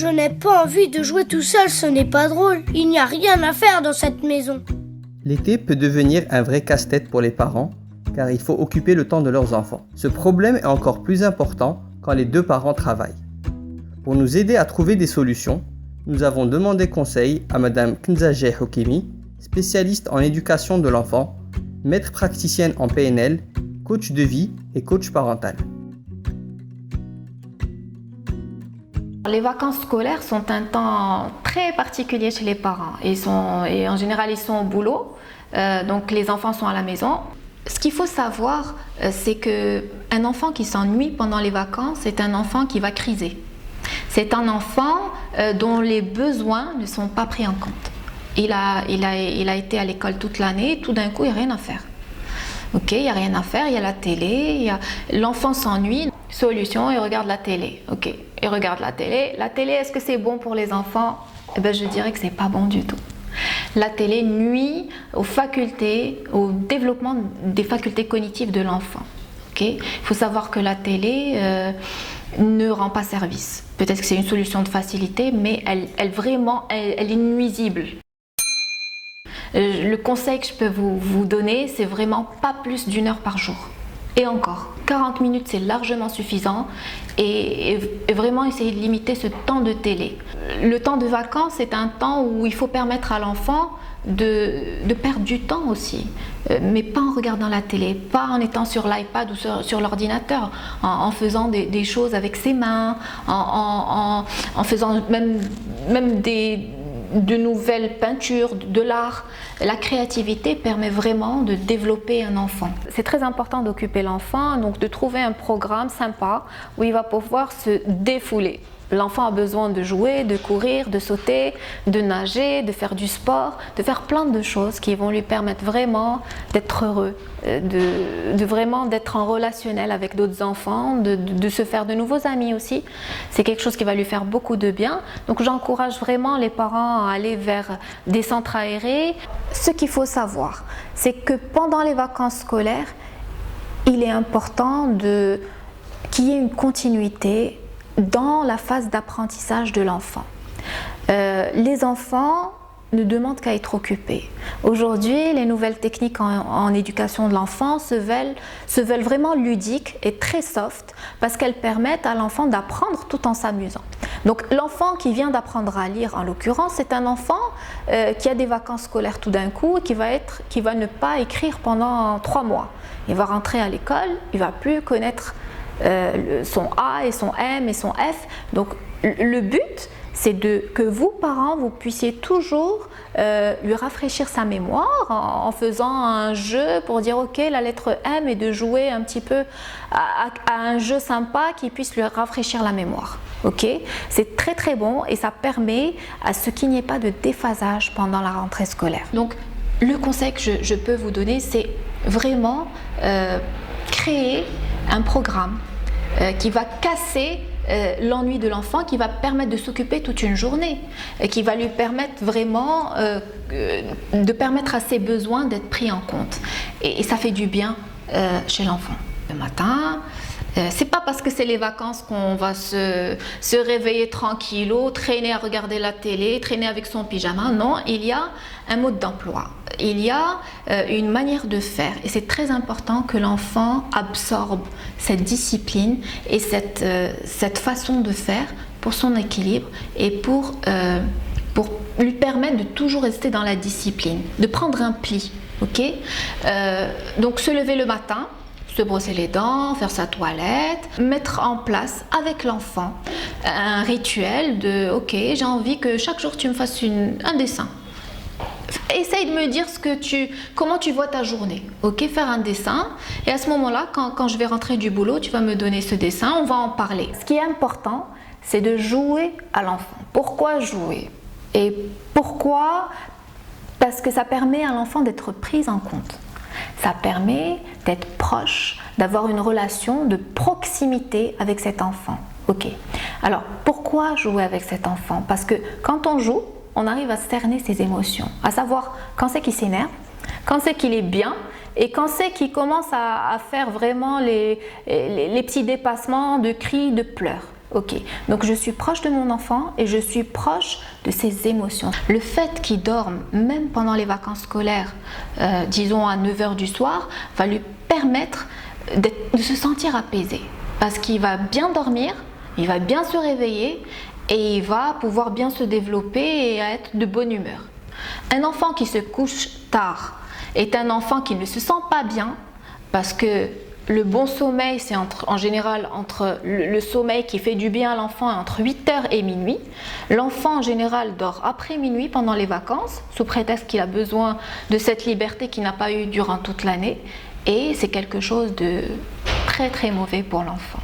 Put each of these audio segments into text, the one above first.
Je n'ai pas envie de jouer tout seul, ce n'est pas drôle. Il n'y a rien à faire dans cette maison. L'été peut devenir un vrai casse-tête pour les parents, car il faut occuper le temps de leurs enfants. Ce problème est encore plus important quand les deux parents travaillent. Pour nous aider à trouver des solutions, nous avons demandé conseil à Madame Knzajeh Hokimi, spécialiste en éducation de l'enfant, maître praticienne en PNL, coach de vie et coach parental. Les vacances scolaires sont un temps très particulier chez les parents. Et en général, ils sont au boulot, donc les enfants sont à la maison. Ce qu'il faut savoir, c'est qu'un enfant qui s'ennuie pendant les vacances est un enfant qui va criser. C'est un enfant dont les besoins ne sont pas pris en compte. Il a été à l'école toute l'année, tout d'un coup, il n'y a rien à faire. Ok, il n'y a rien à faire, il y a la télé, l'enfant s'ennuie, solution, il regarde la télé. Ok, il regarde la télé. La télé, est-ce que c'est bon pour les enfants? Eh bien, je dirais que ce n'est pas bon du tout. La télé nuit aux facultés, au développement des facultés cognitives de l'enfant. Okay? Il faut savoir que la télé ne rend pas service. Peut-être que c'est une solution de facilité, mais elle est nuisible. Le conseil que je peux vous donner, c'est vraiment pas plus d'1 heure par jour. Et encore, 40 minutes c'est largement suffisant et vraiment essayer de limiter ce temps de télé. Le temps de vacances c'est un temps où il faut permettre à l'enfant de perdre du temps aussi, mais pas en regardant la télé, pas en étant sur l'iPad ou sur l'ordinateur, en faisant des choses avec ses mains, en faisant même de nouvelles peintures, de l'art. La créativité permet vraiment de développer un enfant. C'est très important d'occuper l'enfant, donc de trouver un programme sympa où il va pouvoir se défouler. L'enfant a besoin de jouer, de courir, de sauter, de nager, de faire du sport, de faire plein de choses qui vont lui permettre vraiment d'être heureux, vraiment d'être en relationnel avec d'autres enfants, de se faire de nouveaux amis aussi. C'est quelque chose qui va lui faire beaucoup de bien. Donc j'encourage vraiment les parents à aller vers des centres aérés. Ce qu'il faut savoir, c'est que pendant les vacances scolaires, il est important qu'il y ait une continuité dans la phase d'apprentissage de l'enfant. Les enfants ne demandent qu'à être occupés. Aujourd'hui, les nouvelles techniques en éducation de l'enfant se veulent vraiment ludiques et très soft parce qu'elles permettent à l'enfant d'apprendre tout en s'amusant. Donc l'enfant qui vient d'apprendre à lire, en l'occurrence, c'est un enfant qui a des vacances scolaires tout d'un coup et qui va ne pas écrire pendant 3 mois. Il va rentrer à l'école, il ne va plus connaître son A et son M et son F. Donc le but, c'est que vous, parents, vous puissiez toujours lui rafraîchir sa mémoire en faisant un jeu pour dire ok, la lettre M, et de jouer un petit peu à un jeu sympa qui puisse lui rafraîchir la mémoire. Ok, c'est très très bon et ça permet à ce qu'il n'y ait pas de déphasage pendant la rentrée scolaire. Donc le conseil que je peux vous donner, c'est vraiment créer un programme qui va casser l'ennui de l'enfant, qui va permettre de s'occuper toute une journée, qui va lui permettre vraiment de permettre à ses besoins d'être pris en compte. Et ça fait du bien chez l'enfant. Le matin, c'est pas parce que c'est les vacances qu'on va se réveiller tranquillo, traîner à regarder la télé, traîner avec son pyjama. Non, il y a un mode d'emploi. Il y a une manière de faire et c'est très important que l'enfant absorbe cette discipline et cette façon de faire pour son équilibre et pour lui permettre de toujours rester dans la discipline, de prendre un pli. Okay? Donc se lever le matin, se brosser les dents, faire sa toilette, mettre en place avec l'enfant un rituel de ok, j'ai envie que chaque jour tu me fasses un dessin. Essaye de me dire comment tu vois ta journée, ok, faire un dessin et à ce moment-là, quand je vais rentrer du boulot, tu vas me donner ce dessin, on va en parler. Ce qui est important, c'est de jouer à l'enfant. Pourquoi jouer? Et pourquoi? Parce que ça permet à l'enfant d'être pris en compte. Ça permet d'être proche, d'avoir une relation de proximité avec cet enfant. Ok. Alors, pourquoi jouer avec cet enfant? Parce que quand on joue, on arrive à cerner ses émotions, à savoir quand c'est qu'il s'énerve, quand c'est qu'il est bien et quand c'est qu'il commence à faire vraiment les petits dépassements de cris, de pleurs. Ok, donc je suis proche de mon enfant et je suis proche de ses émotions. Le fait qu'il dorme, même pendant les vacances scolaires, disons à 9 h du soir, va lui permettre de se sentir apaisé. Parce qu'il va bien dormir, il va bien se réveiller et il va pouvoir bien se développer et être de bonne humeur. Un enfant qui se couche tard est un enfant qui ne se sent pas bien parce que le bon sommeil, c'est en général entre le sommeil qui fait du bien à l'enfant entre 8 h et minuit. L'enfant en général dort après minuit pendant les vacances, sous prétexte qu'il a besoin de cette liberté qu'il n'a pas eue durant toute l'année. Et c'est quelque chose de très très mauvais pour l'enfant.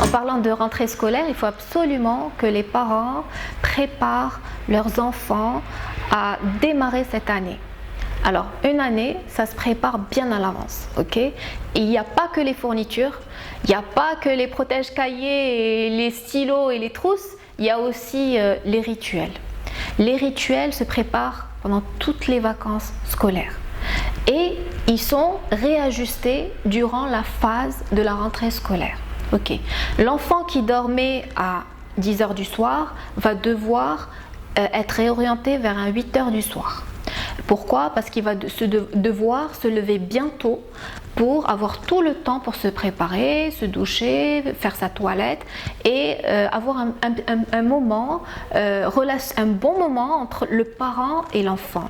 En parlant de rentrée scolaire, il faut absolument que les parents préparent leurs enfants à démarrer cette année. Alors, une année, ça se prépare bien à l'avance, ok? Et il n'y a pas que les fournitures, il n'y a pas que les protège-cahiers et les stylos et les trousses, il y a aussi les rituels. Les rituels se préparent pendant toutes les vacances scolaires et ils sont réajustés durant la phase de la rentrée scolaire. Ok. L'enfant qui dormait à 10 h du soir va devoir être réorienté vers un 8 h du soir. Pourquoi? Parce qu'il va devoir se lever bientôt pour avoir tout le temps pour se préparer, se doucher, faire sa toilette et avoir un moment, un bon moment entre le parent et l'enfant.